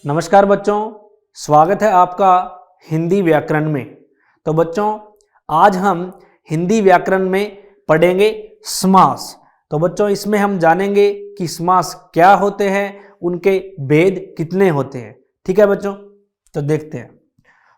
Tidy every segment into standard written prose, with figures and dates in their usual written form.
नमस्कार बच्चों, स्वागत है आपका हिंदी व्याकरण में। तो बच्चों, आज हम हिंदी व्याकरण में पढ़ेंगे समास। तो बच्चों, इसमें हम जानेंगे कि समास क्या होते हैं, उनके भेद कितने होते हैं। ठीक है बच्चों, तो देखते हैं।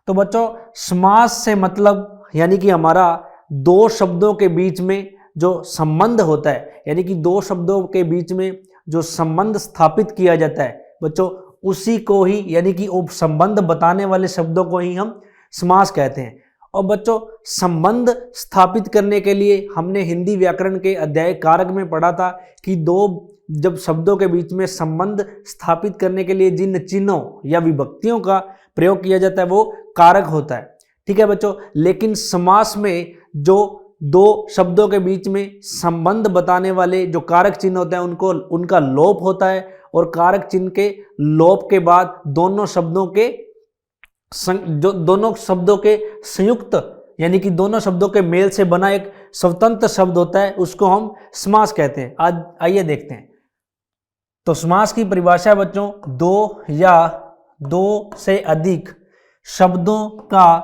तो बच्चों, समास से मतलब यानी कि हमारा दो शब्दों के बीच में जो संबंध होता है, यानी कि दो शब्दों के बीच में जो संबंध स्थापित किया जाता है बच्चों, उसी को ही यानी कि संबंध बताने वाले शब्दों को ही हम समास कहते हैं। और बच्चों, संबंध स्थापित करने के लिए हमने हिंदी व्याकरण के अध्याय कारक में पढ़ा था कि जब शब्दों के बीच में संबंध स्थापित करने के लिए जिन चिन्हों या विभक्तियों का प्रयोग किया जाता है वो कारक होता है। ठीक है बच्चों, लेकिन समास में जो दो शब्दों के बीच में संबंध बताने वाले जो कारक चिन्ह होते हैं उनका लोप होता है, और कारक चिन्ह के लोप के बाद दोनों शब्दों के संयुक्त यानी कि दोनों शब्दों के मेल से बना एक स्वतंत्र शब्द होता है, उसको हम समास कहते हैं। आज आइए देखते हैं। तो समास की परिभाषा बच्चों, दो या दो से अधिक शब्दों का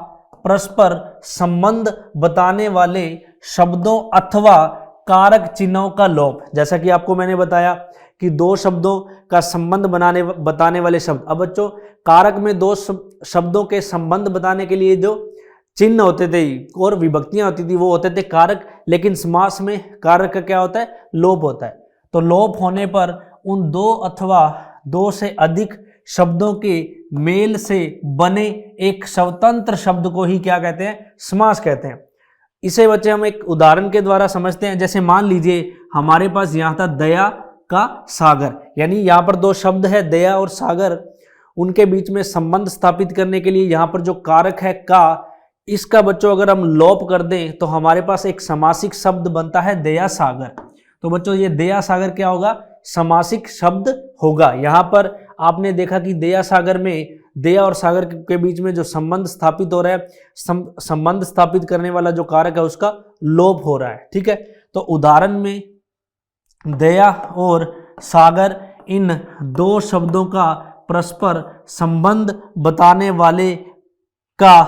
परस्पर संबंध बताने वाले शब्दों अथवा कारक चिन्हों का लोप। जैसा कि आपको मैंने बताया कि दो शब्दों का संबंध बताने वाले शब्द। अब बच्चों, कारक में दो शब्दों के संबंध बताने के लिए जो चिन्ह होते थे और विभक्तियां होती थी वो होते थे कारक, लेकिन समास में कारक का क्या होता है, लोप होता है। तो लोप होने पर उन दो अथवा दो से अधिक शब्दों के मेल से बने एक स्वतंत्र शब्द को ही क्या कहते हैं, समास कहते हैं। इसे बच्चे हम एक उदाहरण के द्वारा समझते हैं। जैसे मान लीजिए हमारे पास यहाँ था दया का सागर, यानी यहाँ पर दो शब्द है दया और सागर, उनके बीच में संबंध स्थापित करने के लिए यहाँ पर जो कारक है का, इसका बच्चों अगर हम लोप कर दें तो हमारे पास एक समासिक शब्द बनता है दया सागर। तो बच्चों, ये दया सागर क्या होगा, समासिक शब्द होगा। यहाँ पर आपने देखा कि दया सागर में दया और सागर के बीच में जो संबंध स्थापित हो रहा है, संबंध स्थापित करने वाला जो कारक है उसका लोप हो रहा है। ठीक है, तो उदाहरण में दया और सागर इन दो शब्दों का परस्पर संबंध बताने वाले का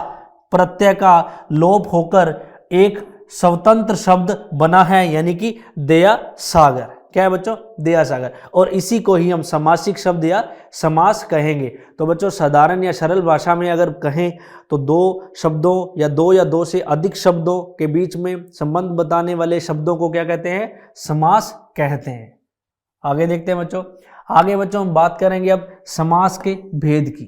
प्रत्यय का लोप होकर एक स्वतंत्र शब्द बना है, यानी कि दया सागर। क्या है बच्चों, दया सागर। और इसी को ही हम समासिक शब्द या समास कहेंगे। तो बच्चों, साधारण या सरल भाषा में अगर कहें तो दो शब्दों या दो से अधिक शब्दों के बीच में संबंध बताने वाले शब्दों को क्या कहते हैं, समास कहते हैं। आगे देखते हैं बच्चों। आगे बच्चों हम बात करेंगे अब समास के भेद की।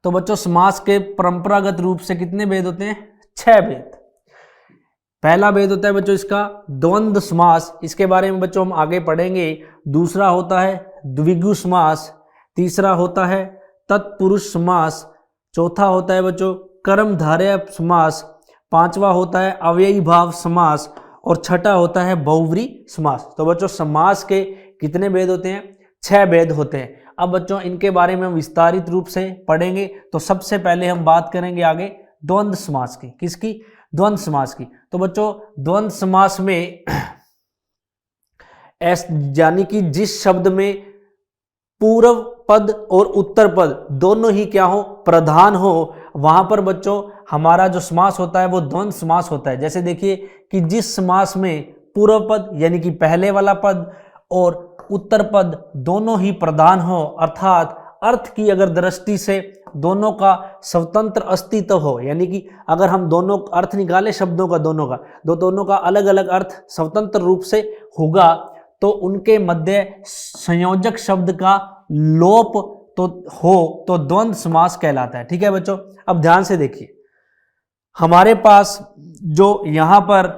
तो बच्चों, समास के परंपरागत रूप से कितने भेद होते हैं, 6 भेद। पहला भेद होता है बच्चों इसका द्वंद्व समास, इसके बारे में बच्चों हम आगे पढ़ेंगे। दूसरा होता है द्विगु समास, तीसरा होता है तत्पुरुष समास, चौथा होता है बच्चों कर्मधारय समास, पांचवा होता है अव्ययी भाव समास, और छठा होता है बहुव्रीहि समास। तो बच्चों, समास के कितने भेद होते हैं, 6 भेद होते हैं। अब बच्चों इनके बारे में हम विस्तारित रूप से पढ़ेंगे। तो सबसे पहले हम बात करेंगे आगे द्वंद्व समास की। किसकी, द्वंद्व समास की। तो बच्चों, द्वंद्व समास में यानी कि जिस शब्द में पूर्व पद और उत्तर पद दोनों ही क्या हो, प्रधान हो, वहां पर बच्चों हमारा जो समास होता है वो द्वंद्व समास होता है। जैसे देखिए कि जिस समास में पूर्व पद यानी कि पहले वाला पद और उत्तर पद दोनों ही प्रधान हो, अर्थात अर्थ की अगर दृष्टि से दोनों का स्वतंत्र अस्तित्व हो, यानी कि अगर हम दोनों अर्थ निकाले शब्दों का, दोनों का अलग अलग अर्थ स्वतंत्र रूप से होगा, तो उनके मध्य संयोजक शब्द का लोप तो द्वंद्व समास कहलाता है। ठीक है बच्चों, अब ध्यान से देखिए, हमारे पास जो यहाँ पर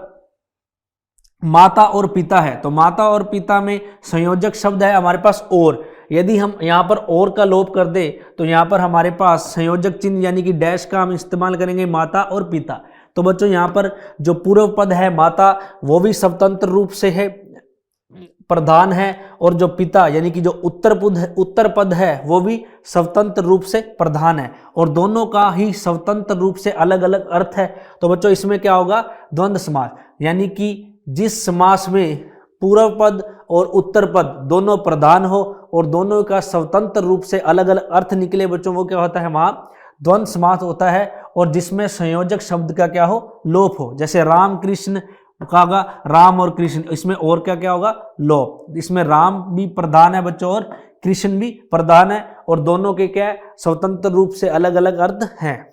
माता और पिता है, तो माता और पिता में संयोजक शब्द है हमारे पास और। यदि हम यहाँ पर और का लोप कर दे तो यहाँ पर हमारे पास संयोजक चिन्ह यानी कि डैश का हम इस्तेमाल करेंगे माता और पिता। तो बच्चों, यहाँ पर जो पूर्व पद है माता वो भी स्वतंत्र रूप से है, प्रधान है, और जो पिता यानी कि जो उत्तर पद है वो भी स्वतंत्र रूप से प्रधान है, और दोनों का ही स्वतंत्र रूप से अलग अलग अर्थ है। तो बच्चों, इसमें क्या होगा, द्वंद्व समास। यानी कि जिस समास में पूर्व पद और उत्तर पद दोनों प्रधान हो और दोनों का स्वतंत्र रूप से अलग अलग अर्थ निकले बच्चों, वो क्या होता है, वहां द्वंद्व समास होता है। और जिसमें संयोजक शब्द का क्या हो, लोप हो। जैसे राम कृष्ण का होगा राम और कृष्ण, इसमें और क्या क्या होगा, लोप। इसमें राम भी प्रधान है बच्चों और कृष्ण भी प्रधान है और दोनों के क्या है, स्वतंत्र रूप से अलग अलग अर्थ हैं।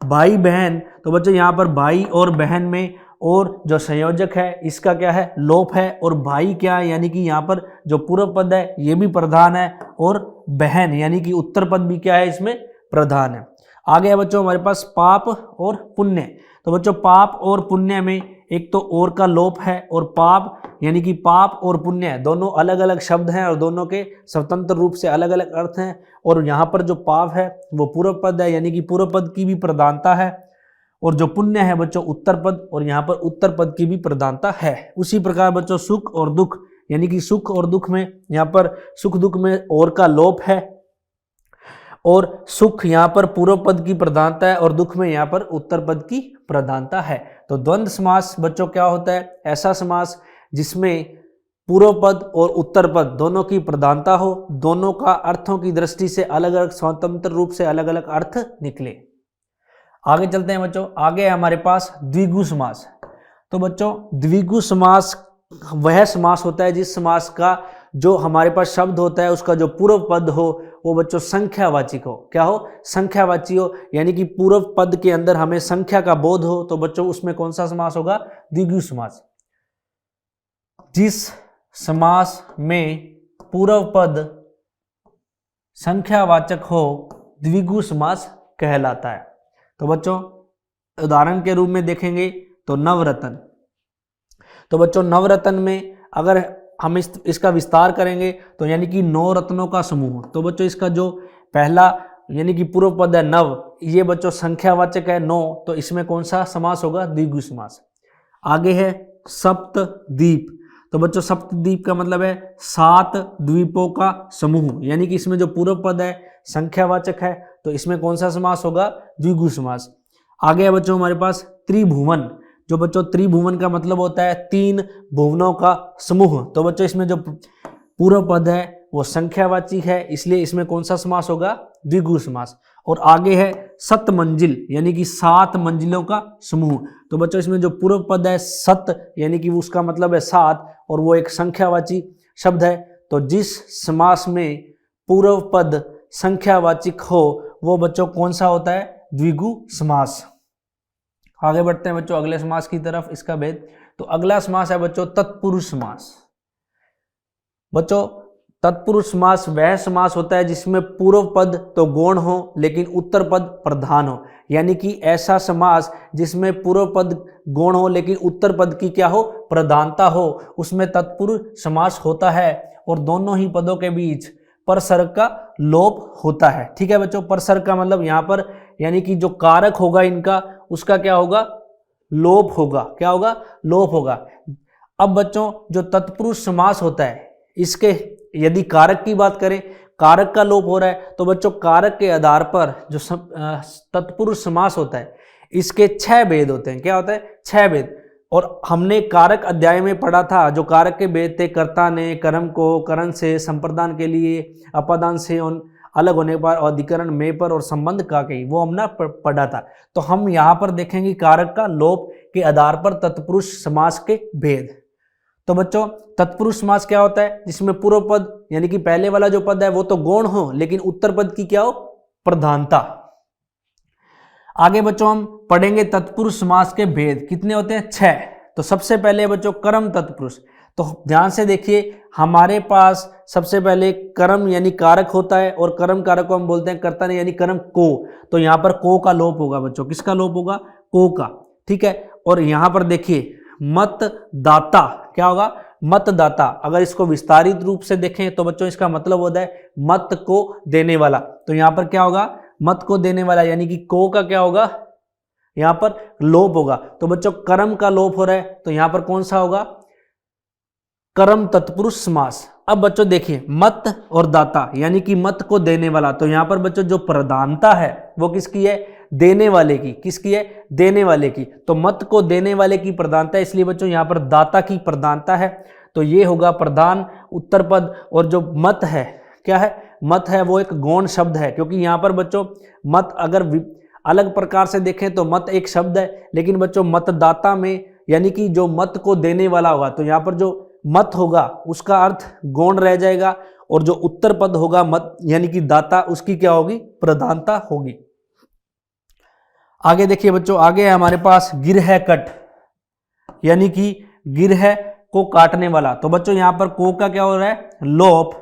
भाई बहन, तो बच्चों यहाँ पर भाई और बहन में और जो संयोजक है इसका क्या है, लोप है। और भाई क्या है, यानी कि यहाँ पर जो पूर्व पद है ये भी प्रधान है और बहन यानी कि उत्तर पद भी क्या है, इसमें प्रधान है। आगे है बच्चों हमारे पास पाप और पुण्य। तो बच्चों पाप और पुण्य में एक तो और का लोप है और पाप यानी कि पाप और पुण्य दोनों अलग अलग शब्द हैं और दोनों के स्वतंत्र रूप से अलग अलग अर्थ हैं। और यहाँ पर जो पाप है वो पूर्व पद है यानी कि पूर्व पद की भी प्रधानता है और जो पुण्य है बच्चों उत्तर पद, और यहाँ पर उत्तर पद की भी प्रधानता है। उसी प्रकार बच्चों सुख और दुख यानी कि सुख और दुख में यहाँ पर सुख दुख में और का लोप है और सुख यहाँ पर पूर्व पद की प्रधानता है और दुख में यहाँ पर उत्तर पद की प्रधानता है। तो द्वंद्व समास बच्चों क्या होता है, ऐसा समास जिसमें पूर्व पद और उत्तर पद दोनों की प्रधानता हो, दोनों का अर्थों की दृष्टि से अलग अलग स्वतंत्र रूप से अलग अलग अर्थ निकले। आगे चलते हैं बच्चों, आगे है हमारे पास द्विगु समास। तो बच्चों द्विगु समास वह समास होता है जिस समास का जो हमारे पास शब्द होता है उसका जो पूर्व पद हो वो बच्चों संख्यावाचक हो। क्या हो, संख्यावाची हो, यानी कि पूर्व पद के अंदर हमें संख्या का बोध हो। तो बच्चों उसमें कौन सा समास होगा, द्विगु समास। जिस समास में पूर्व पद संख्यावाचक हो द्विगु समास कहलाता है। तो बच्चों उदाहरण के रूप में देखेंगे तो नवरत्न। तो बच्चों नवरत्न में अगर हम इसका विस्तार करेंगे तो यानी कि 9 रत्नों का समूह। तो बच्चों इसका जो पहला यानी कि पूर्व पद है नव, ये बच्चों संख्यावाचक है 9, तो इसमें कौन सा समास होगा, द्विगु समास। आगे है सप्तद्वीप। तो बच्चों सप्तद्वीप का मतलब है 7 द्वीपों का समूह, यानी कि इसमें जो पूर्व पद है संख्यावाचक है तो इसमें कौन सा समास होगा, द्विगु समास। आगे है बच्चों हमारे पास त्रिभुवन। जो बच्चों त्रिभुवन का मतलब होता है 3 भुवनों का समूह। तो बच्चों इसमें जो पूर्व पद है वो संख्यावाची है, इसलिए इसमें कौन सा समास होगा, द्विगु समास। और आगे है सतमंजिल यानी कि 7 मंजिलों का समूह। तो बच्चों इसमें जो पूर्व पद है सत यानी कि उसका मतलब है 7 और वो एक संख्यावाची शब्द है। तो जिस समास में पूर्व पद संख्यावाचक हो वो बच्चों कौन सा होता है, द्विगु समास। आगे बढ़ते हैं बच्चों अगले समास की तरफ, इसका भेद। तो अगला समास है बच्चों तत्पुरुष समास। बच्चों तत्पुरुष समास वह समास होता है जिसमें पूर्व पद तो गौण हो लेकिन उत्तर पद प्रधान हो, यानी कि ऐसा समास जिसमें पूर्व पद गौण हो लेकिन उत्तर पद की क्या हो, प्रधानता हो, उसमें तत्पुरुष समास होता है। और दोनों ही पदों के बीच परसर्ग का लोप होता है। ठीक है बच्चों, परसर्ग का मतलब यहाँ पर यानी कि जो कारक होगा इनका उसका क्या होगा, लोप होगा। क्या होगा, लोप होगा। अब बच्चों जो तत्पुरुष समास होता है इसके यदि कारक की बात करें, कारक का लोप हो रहा है, तो बच्चों कारक के आधार पर जो तत्पुरुष समास होता है इसके 6 भेद होते हैं। क्या होता है, 6 भेद। और हमने कारक अध्याय में पढ़ा था जो कारक के भेद थे, कर्ता ने, कर्म को, करण से, संप्रदान के लिए, अपादान से अलग होने पर, अधिकरण में पर और संबंध का कहीं, वो हमने पढ़ा था। तो हम यहाँ पर देखेंगे कारक का लोप के आधार पर तत्पुरुष समास के भेद। तो बच्चों तत्पुरुष समास क्या होता है, जिसमें पूर्व पद यानी कि पहले वाला जो पद है वो तो गौण हो लेकिन उत्तर पद की क्या हो, प्रधानता। आगे बच्चों हम पढ़ेंगे तत्पुरुष समास के भेद, कितने होते हैं, 6। तो सबसे पहले बच्चों कर्म तत्पुरुष। तो ध्यान से देखिए, हमारे पास सबसे पहले कर्म यानी कारक होता है और कर्म कारक को हम बोलते हैं कर्ता ने यानी कर्म को। तो यहाँ पर को का लोप होगा बच्चों, किसका लोप होगा, को का। ठीक है, और यहाँ पर देखिए मतदाता, क्या होगा, मतदाता। अगर इसको विस्तारित रूप से देखें तो बच्चों इसका मतलब होता है मत को देने वाला। तो यहाँ पर क्या होगा, मत को देने वाला यानी कि को का क्या होगा, यहाँ पर लोप होगा। तो बच्चों कर्म का लोप हो रहा है तो यहाँ पर कौन सा होगा, कर्म तत्पुरुष समास। अब बच्चों देखिए मत और दाता यानी कि मत को देने वाला। तो यहाँ पर बच्चों जो प्रधानता है वो किसकी है, देने वाले की। किसकी है, देने वाले की। तो मत को देने वाले की प्रधानता है, इसलिए बच्चों यहाँ पर दाता की प्रधानता है। तो ये होगा प्रधान उत्तर पद। और जो मत है, क्या है, मत है वो एक गौण शब्द है, क्योंकि यहाँ पर बच्चों मत अगर अलग प्रकार से देखें तो मत एक शब्द है, लेकिन बच्चों मतदाता में यानी कि जो मत को देने वाला होगा, तो यहाँ पर जो मत होगा उसका अर्थ गौण रह जाएगा, और जो उत्तर पद होगा मत यानी कि दाता, उसकी क्या होगी, प्रधानता होगी। आगे देखिए बच्चों, आगे है हमारे पास गिरह कट, यानी कि गिरह को काटने वाला। तो बच्चों यहाँ पर को का क्या हो रहा है, लोप।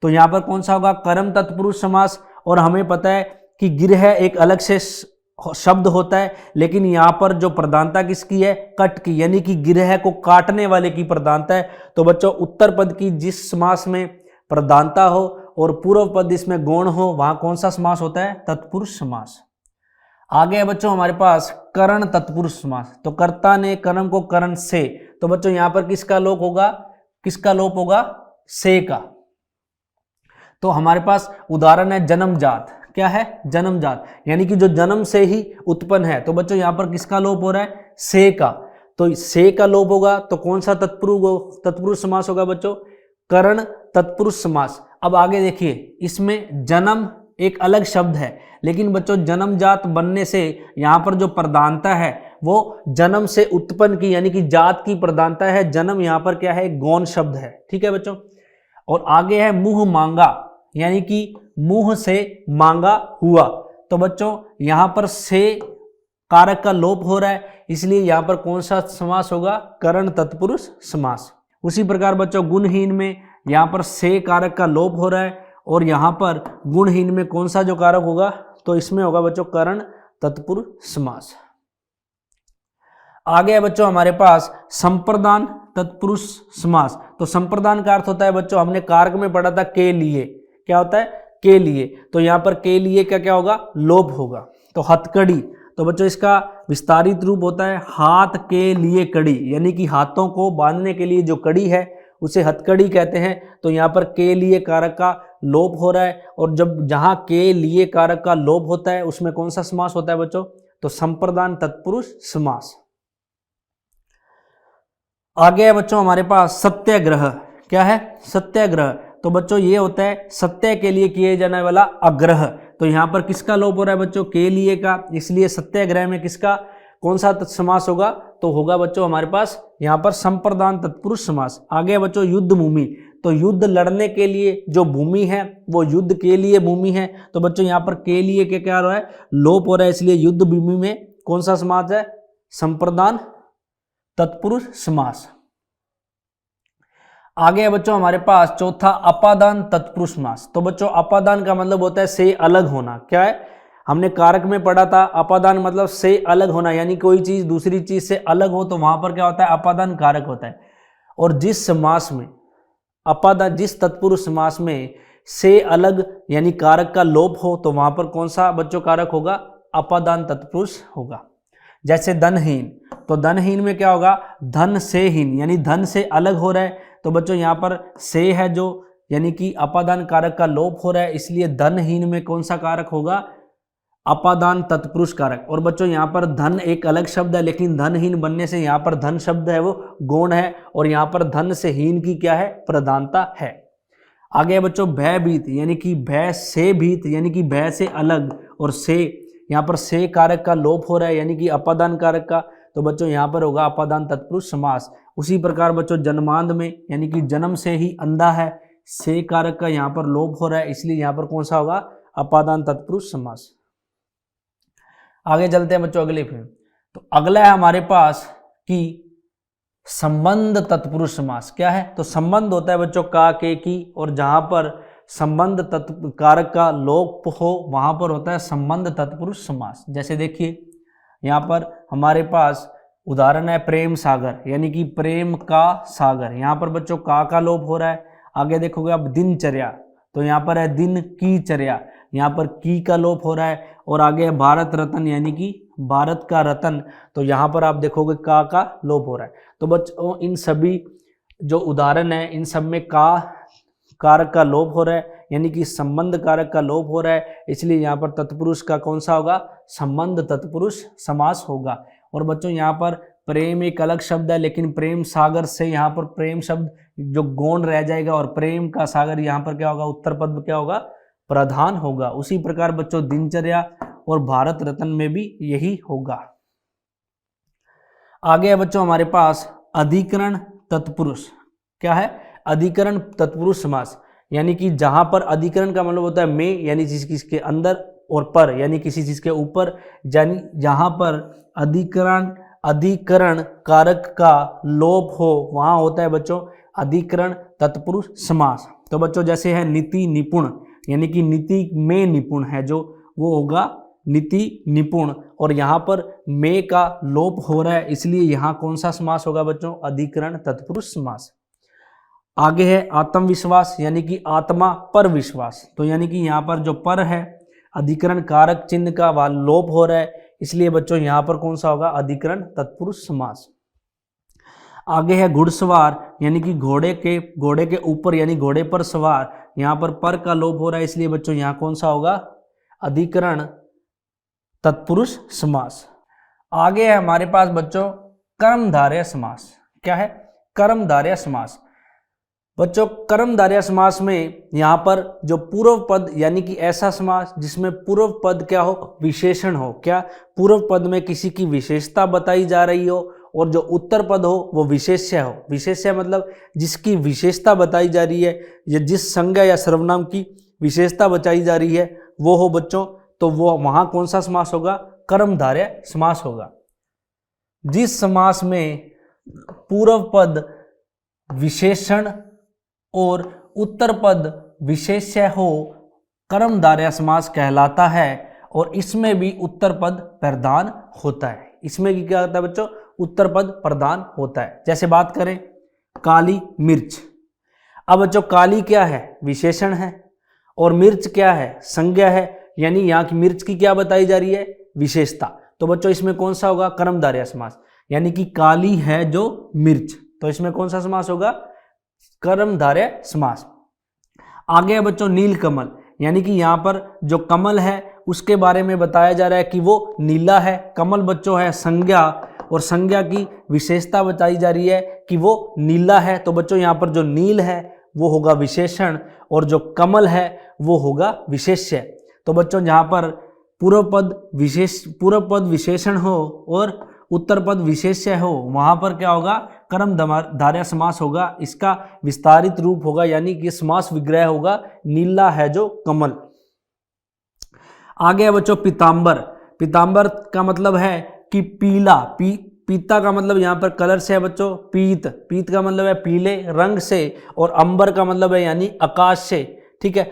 तो यहाँ पर कौन सा होगा, कर्म तत्पुरुष समास। और हमें पता है कि गिरह एक अलग से शब्द होता है, लेकिन यहाँ पर जो प्रधानता किसकी है, कट की, यानी कि गिरह को काटने वाले की प्रधानता है। तो बच्चों उत्तर पद की जिस समास में प्रधानता हो और पूर्व पद इसमें गौण हो, वहां कौन सा समास होता है, तत्पुरुष समास। आगे है बच्चों हमारे पास करण तत्पुरुष समास। तो कर्ता ने कर्म को करण से, तो बच्चों यहां पर किसका लोप होगा, किसका लोप होगा, से का। तो हमारे पास उदाहरण है जन्मजात, क्या है, जन्मजात, यानी कि जो जन्म से ही उत्पन्न है। तो बच्चों यहां पर किसका लोप हो रहा है, से का। तो से का लोप होगा तो कौन सा तत्पुरुष समास होगा बच्चों, करण तत्पुरुष समास। अब आगे देखिए, इसमें जन्म एक अलग शब्द है, लेकिन बच्चों जन्मजात बनने से यहाँ पर जो प्रधानता है वो जन्म से उत्पन्न की, यानी कि जात की प्रधानता है। जन्म यहाँ पर क्या है, गौण शब्द है, ठीक है बच्चों। और आगे है मुंह मांगा, यानी कि मुंह से मांगा हुआ। तो बच्चों यहाँ पर से कारक का लोप हो रहा है, इसलिए यहाँ पर कौन सा समास होगा, करण तत्पुरुष समास। उसी प्रकार बच्चों गुणहीन में यहाँ पर से कारक का लोप हो रहा है, और यहाँ पर गुणहीन में कौन सा जो कारक होगा, तो इसमें होगा बच्चों करण तत्पुरुष समास। आगे है बच्चों हमारे पास संप्रदान तत्पुरुष समास। तो संप्रदान का अर्थ होता है बच्चों, हमने कारक में पढ़ा था के लिए, क्या होता है, के लिए। तो यहाँ पर के लिए का क्या होगा, लोप होगा। तो हथकड़ी, तो बच्चों इसका विस्तारित रूप होता है हाथ के लिए कड़ी, यानी कि हाथों को बांधने के लिए जो कड़ी है उसे हथकड़ी कहते हैं। तो यहाँ पर के लिए कारक का लोप हो रहा है, और जब जहाँ के लिए कारक का लोप होता है उसमें कौन सा समास होता है बच्चों, तो संप्रदान तत्पुरुष समास। आगे है बच्चों हमारे पास सत्याग्रह, क्या है, सत्याग्रह। तो बच्चों ये होता है सत्य के लिए किए जाने वाला आग्रह। तो यहाँ पर किसका लोप हो रहा है बच्चों, के लिए का, इसलिए सत्याग्रह में किसका कौन सा समास होगा, तो होगा बच्चों हमारे पास यहाँ पर संप्रदान तत्पुरुष समास। आगे बच्चों युद्ध भूमि। तो युद्ध लड़ने के लिए जो भूमि है वो युद्ध के लिए भूमि है। तो बच्चों यहाँ पर के लिए क्या हो रहा है, लोप हो रहा है, इसलिए युद्ध भूमि में कौन सा समास है, संप्रदान तत्पुरुष समास। आगे है बच्चों हमारे पास चौथा अपादान तत्पुरुष समास। तो बच्चों अपादान का मतलब होता है से अलग होना, क्या है, हमने कारक में पढ़ा था, अपादान मतलब से अलग होना, यानी कोई चीज दूसरी चीज से अलग हो तो वहां पर क्या होता है, अपादान कारक होता है। और जिस समास में अपादान, जिस तत्पुरुष समास में से अलग यानी कारक का लोप हो, तो वहां पर कौन सा बच्चों कारक होगा, अपादान तत्पुरुष होगा। जैसे धनहीन, तो धनहीन में क्या होगा, धन से हीन, यानी धन से अलग हो रहा है। तो बच्चों यहाँ पर से है जो, यानी कि अपादान कारक का लोप हो रहा है, इसलिए धनहीन में कौन सा कारक होगा, अपादान तत्पुरुष कारक। और बच्चों यहाँ पर धन एक अलग शब्द है, लेकिन धनहीन बनने से यहाँ पर धन शब्द है वो गौण है, और यहाँ पर धन से हीन की क्या है, प्रधानता है। आगे बच्चों भयभीत, यानी कि भय से भीत, यानी कि भय से अलग, और से यहाँ पर से कारक का लोप हो रहा है, यानी कि अपादान कारक का। तो बच्चों यहाँ पर होगा अपादान तत्पुरुष समास। उसी प्रकार बच्चों जन्मांध में, यानी कि जन्म से ही अंधा है, से कारक का यहाँ पर लोप हो रहा है, इसलिए यहाँ पर कौन सा होगा, अपादान तत्पुरुष समास। आगे चलते हैं बच्चों अगले फिर। तो अगला है हमारे पास कि संबंध तत्पुरुष समास, क्या है, तो संबंध होता है बच्चों का, के, की, और जहां पर संबंध तत्व कारक का लोप हो वहां पर होता है संबंध तत्पुरुष समास। जैसे देखिए यहाँ पर हमारे पास उदाहरण है प्रेम सागर, यानी कि प्रेम का सागर, यहाँ पर बच्चों का लोप हो रहा है। आगे देखोगे अब दिनचर्या, तो यहाँ पर है दिन की चर्या, यहाँ पर की का लोप हो रहा है। और आगे है भारत रत्न, यानी कि भारत का रत्न, तो यहाँ पर आप देखोगे का लोप हो रहा है। तो बच्चों इन सभी जो उदाहरण है इन सब में का कारक का लोप हो रहा है, यानी कि संबंध कारक का लोप हो रहा है, इसलिए यहाँ पर तत्पुरुष का कौन सा होगा, संबंध तत्पुरुष समास होगा। और बच्चों यहाँ पर प्रेम एक अलग शब्द है, लेकिन प्रेम सागर से यहाँ पर प्रेम शब्द जो गौण रह जाएगा और प्रेम का सागर यहाँ पर क्या होगा, उत्तर पद में क्या होगा, प्रधान होगा। उसी प्रकार बच्चों दिनचर्या और भारत रत्न में भी यही होगा। आगे है बच्चों हमारे पास अधिकरण तत्पुरुष। क्या है? अधिकरण तत्पुरुष समास, यानी कि जहां पर अधिकरण का मतलब होता है में, यानी चीज के अंदर, और पर यानी किसी चीज के ऊपर, यानी जहां पर अधिकरण कारक का लोप हो वहां होता है बच्चों अधिकरण तत्पुरुष समास। तो बच्चों जैसे है नीति निपुण, यानी कि नीति में निपुण है जो, वो होगा नीति निपुण, और यहाँ पर में का लोप हो रहा है, इसलिए यहाँ कौन सा समास होगा बच्चों, अधिकरण तत्पुरुष समास। आगे है आत्मविश्वास, यानी कि आत्मा पर विश्वास। तो यानी कि यहाँ पर जो पर है अधिकरण कारक चिन्ह का वह लोप हो रहा है, इसलिए बच्चों यहाँ पर कौन सा होगा, अधिकरण तत्पुरुष समास। आगे है घुड़सवार, यानी कि घोड़े के ऊपर यानी घोड़े पर सवार, यहाँ पर का लोप हो रहा है, इसलिए बच्चों यहाँ कौन सा होगा, अधिकरण तत्पुरुष समास। आगे है हमारे पास बच्चों कर्मधारय समास। क्या है? कर्मधारय समास। बच्चों कर्मधारय समास में यहाँ पर जो पूर्व पद, यानी कि ऐसा समास जिसमें पूर्व पद क्या हो, विशेषण हो। क्या? पूर्व पद में किसी की विशेषता बताई जा रही हो, और जो उत्तर पद हो वो विशेष्य हो। विशेष्य मतलब जिसकी विशेषता बताई जा रही है, या जिस संज्ञा या सर्वनाम की विशेषता बताई जा रही है वो हो बच्चों, तो वो वहां कौन सा समास होगा, कर्मधारय समास होगा। जिस समास में पूर्व पद विशेषण और उत्तर पद विशेष्य हो, कर्मधारय समास कहलाता है, और इसमें भी उत्तर पद प्रधान होता है। इसमें भी क्या होता है बच्चों, उत्तर पद प्रधान होता है। जैसे बात करें काली मिर्च। अब बच्चों काली क्या है, विशेषण है, और मिर्च क्या है, संज्ञा है, यानी यहाँ की मिर्च की क्या बताई जा रही है, विशेषता। तो बच्चों इसमें कौन सा होगा, कर्मधारय समास, यानी कि काली है जो मिर्च, तो इसमें कौन सा समास होगा, कर्मधारय समास। आगे है बच्चों नीलकमल, यानी कि यहाँ पर जो कमल है उसके बारे में बताया जा रहा है कि वो नीला है। कमल बच्चों है संज्ञा, और संज्ञा की विशेषता बताई जा रही है कि वो नीला है, तो बच्चों यहाँ पर जो नील है वो होगा विशेषण, और जो कमल है वो होगा विशेष्य। तो बच्चों जहाँ पर पूर्व पद विशेषण हो और उत्तर पद विशेष्य हो, वहां पर क्या होगा, कर्मधारय समास होगा। इसका विस्तारित रूप होगा, यानी कि समास विग्रह होगा, नीला है जो कमल। आगे है बच्चों पीतांबर। पीतांबर का मतलब है कि पीला, पीता का मतलब यहाँ पर कलर से है बच्चों, पीत का मतलब है पीले रंग से, और अंबर का मतलब है यानी आकाश से। ठीक है,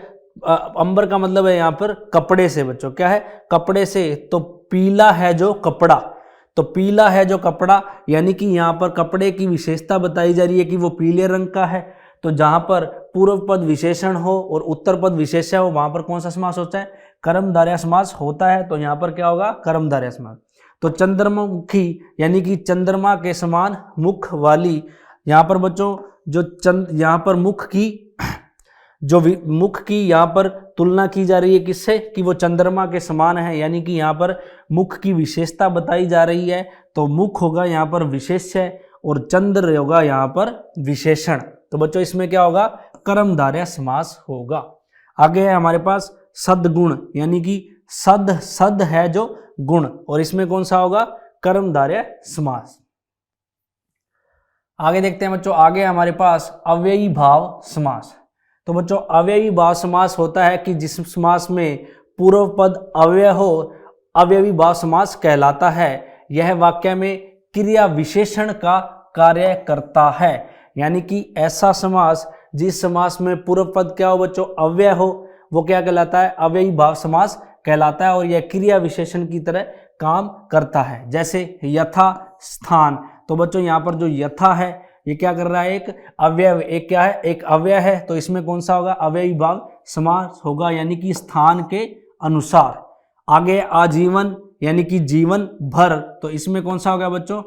अंबर का मतलब है यहाँ पर कपड़े से बच्चों। क्या है, कपड़े से। तो पीला है जो कपड़ा, तो पीला है जो कपड़ा, यानी कि यहाँ पर कपड़े की विशेषता बताई जा रही है कि वो पीले रंग का है। तो जहां पर पूर्व पद विशेषण हो और उत्तर पद विशेष्य हो, वहां पर कौन सा समास होता है, कर्मधारय समास होता है। तो यहाँ पर क्या होगा, कर्मधारय समास। तो चंद्रमुखी, यानी कि चंद्रमा के समान मुख वाली, यहाँ पर बच्चों जो यहाँ पर मुख की यहाँ पर तुलना की जा रही है किससे, कि वो चंद्रमा के समान है, यानी कि यहाँ पर मुख की विशेषता बताई जा रही है। तो मुख होगा यहाँ पर विशेष्य, और चंद्र होगा यहाँ पर विशेषण। तो बच्चों इसमें क्या होगा, कर्मधारय समास होगा। आगे है हमारे पास सद्गुण, यानी कि सद है जो गुण, और इसमें कौन सा होगा, कर्मधारय समास। आगे देखते हैं बच्चों, आगे हमारे पास अव्ययी भाव समास। तो बच्चों अव्ययी भाव समास होता है कि जिस समास में पूर्व पद अव्यय हो, अव्ययी भाव समास कहलाता है। यह वाक्य में क्रिया विशेषण का कार्य करता है, यानी कि ऐसा समास जिस समास में पूर्व पद क्या हो बच्चों, अव्यय हो, वो क्या कहलाता है, अव्ययी भाव समास कहलाता है, और यह क्रिया विशेषण की तरह काम करता है। जैसे यथा स्थान। तो बच्चों यहाँ पर जो यथा है ये क्या कर रहा है, एक अव्यय, एक क्या है, एक अव्यय है। तो इसमें कौन सा होगा, अव्ययी भाव समास होगा, यानी कि स्थान के अनुसार। आगे आजीवन, यानी कि जीवन भर। तो इसमें कौन सा होगा बच्चों,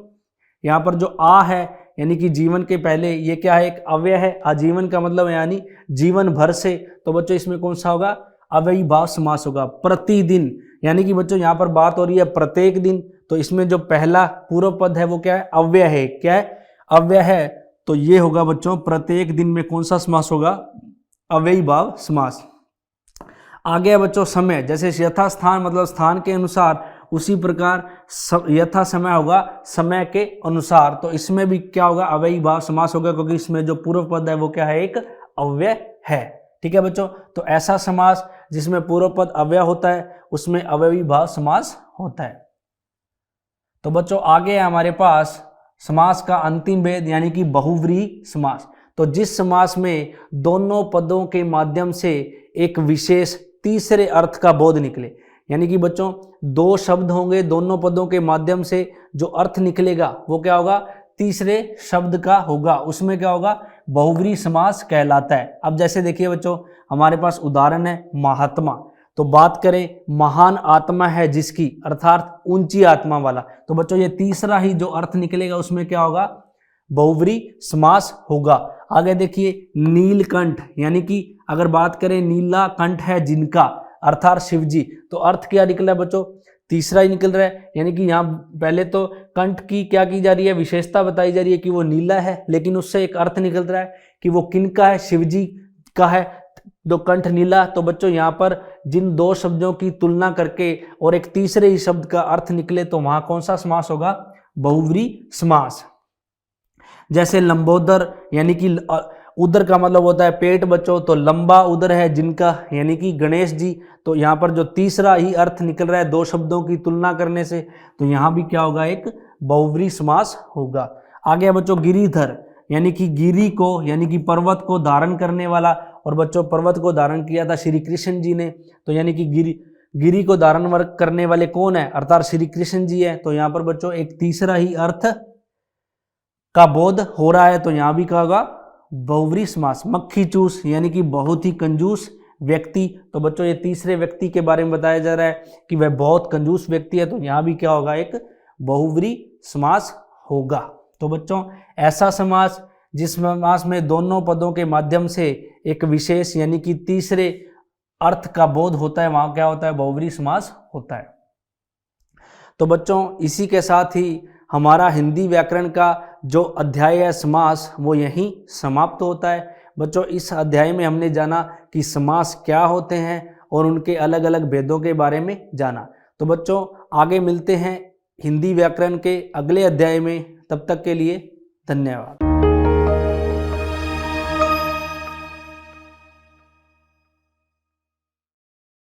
यहाँ पर जो आ है यानी कि जीवन के पहले, ये क्या है, एक अव्यय है। आजीवन का मतलब है यानी जीवन भर से। तो बच्चों इसमें कौन सा होगा, अव्ययी भाव समास होगा। प्रतिदिन, यानी कि बच्चों यहाँ पर बात हो रही है प्रत्येक दिन, तो इसमें जो पहला पूर्व पद है वो क्या है, अव्यय है। क्या है, अव्यय है, तो ये होगा बच्चों प्रत्येक दिन में कौन सा समास होगा, अव्ययी भाव समास। आगे है बच्चों समय, जैसे यथा स्थान मतलब स्थान के अनुसार, उसी प्रकार यथा समय होगा समय के अनुसार। तो इसमें भी क्या होगा, अव्ययी भाव समास होगा, क्योंकि इसमें जो पूर्व पद है वो क्या है, एक अव्यय है। ठीक है बच्चों, तो ऐसा समास जिसमें पूर्व पद अव्यय होता है उसमें अव्ययी भाव समास होता है। तो बच्चों आगे है हमारे पास समास का अंतिम भेद, यानी कि बहुव्रीहि समास। तो जिस समास में दोनों पदों के माध्यम से एक विशेष तीसरे अर्थ का बोध निकले, यानी कि बच्चों दो शब्द होंगे, दोनों पदों के माध्यम से जो अर्थ निकलेगा वो क्या होगा, तीसरे शब्द का होगा, उसमें क्या होगा, बहुव्रीहि समास कहलाता है। अब जैसे देखिए बच्चों, हमारे पास उदाहरण है महात्मा। तो बात करें महान आत्मा है जिसकी, अर्थात ऊंची आत्मा वाला, तो बच्चों ये तीसरा ही जो अर्थ निकलेगा उसमें क्या होगा, बहुव्रीहि समास होगा। आगे देखिए नीलकंठ, यानी कि अगर बात करें नीला कंठ है जिनका, अर्थात शिव जी, तो अर्थ क्या निकल रहा है बच्चों, तीसरा ही निकल रहा है। यानी कि यहाँ पहले तो कंठ की क्या की जा रही है, विशेषता बताई जा रही है कि वो नीला है, लेकिन उससे एक अर्थ निकल रहा है कि वो किनका है, शिव जी का है, तो कंठ नीला। तो बच्चों यहाँ पर जिन दो शब्दों की तुलना करके और एक तीसरे ही शब्द का अर्थ निकले, तो वहां कौन सा समास होगा, बहुव्रीहि समास। जैसे लंबोदर, यानी कि उदर का मतलब होता है पेट बच्चों, तो लंबा उदर है जिनका, यानी कि गणेश जी। तो यहाँ पर जो तीसरा ही अर्थ निकल रहा है दो शब्दों की तुलना करने से, तो यहाँ भी क्या होगा, एक बहुव्रीहि समास होगा। आगे बच्चों गिरिधर, यानी कि गिरी को, यानी कि पर्वत को धारण करने वाला, और बच्चों पर्वत को धारण किया था श्री कृष्ण जी ने, तो यानी कि गिरी को धारण करने वाले कौन है, अर्थात श्री कृष्ण जी है। तो यहाँ पर बच्चों एक तीसरा ही अर्थ का बोध हो रहा है, तो यहाँ भी क्या होगा, बहुव्रीहि समास। मक्खी चूस, यानी कि बहुत ही कंजूस व्यक्ति, तो बच्चों ये तीसरे व्यक्ति के बारे में बताया जा रहा है कि वह बहुत कंजूस व्यक्ति है, तो यहाँ भी क्या होगा, एक बहुव्रीहि समास होगा। तो बच्चों ऐसा समास जिस समास में दोनों पदों के माध्यम से एक विशेष यानी कि तीसरे अर्थ का बोध होता है, वहां क्या होता है, बहुव्रीहि समास होता है। तो बच्चों इसी के साथ ही हमारा हिंदी व्याकरण का जो अध्याय है समास, वो यहीं समाप्त होता है। बच्चों इस अध्याय में हमने जाना कि समास क्या होते हैं और उनके अलग अलग भेदों के बारे में जाना। तो बच्चों आगे मिलते हैं हिंदी व्याकरण के अगले अध्याय में, तब तक के लिए धन्यवाद।